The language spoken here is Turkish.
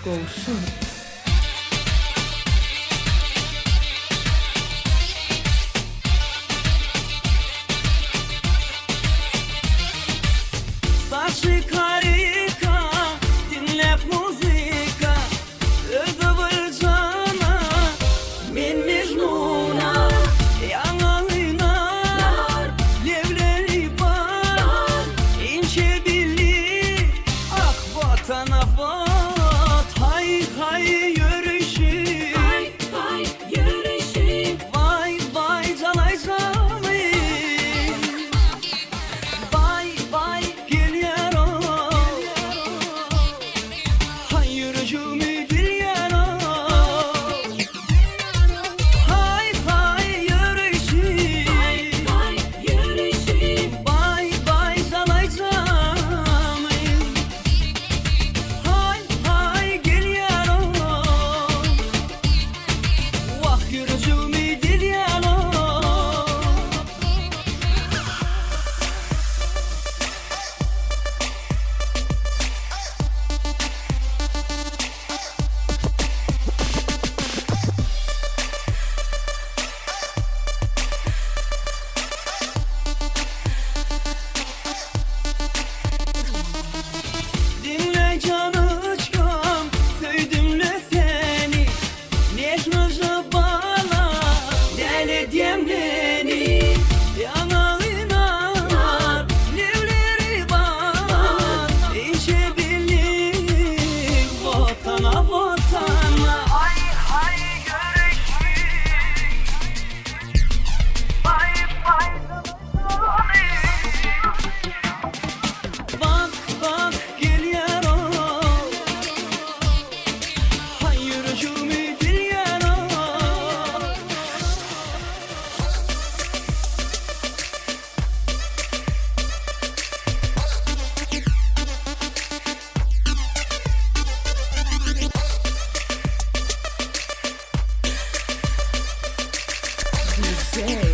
qovuşun. Saçı karika, dinlep muzika, ödevırcana, min mecnuna, yanağına, levleri var, ince birlik, ah vatana vat, hay hay yürüyüşü, Vay yürüyüşüm, vay vay calay calay, vay vay gel yaro, hay yürüyüşümü gel yaro, hay hay yürüyüşü, vay yürüyüşüm, vay vay calay calay, hay hay gel yaro, vah yürüyüşümü gel yaro. Dinle canıçkam, söydümle seni, Necmacı bala, deli demleni, yanağına levleri var, İşe birlik, vatana vatana. Hay hay görüşürüz, bay bay bak bak gel yaro, hay yürüyüşümü gel yaro. DJ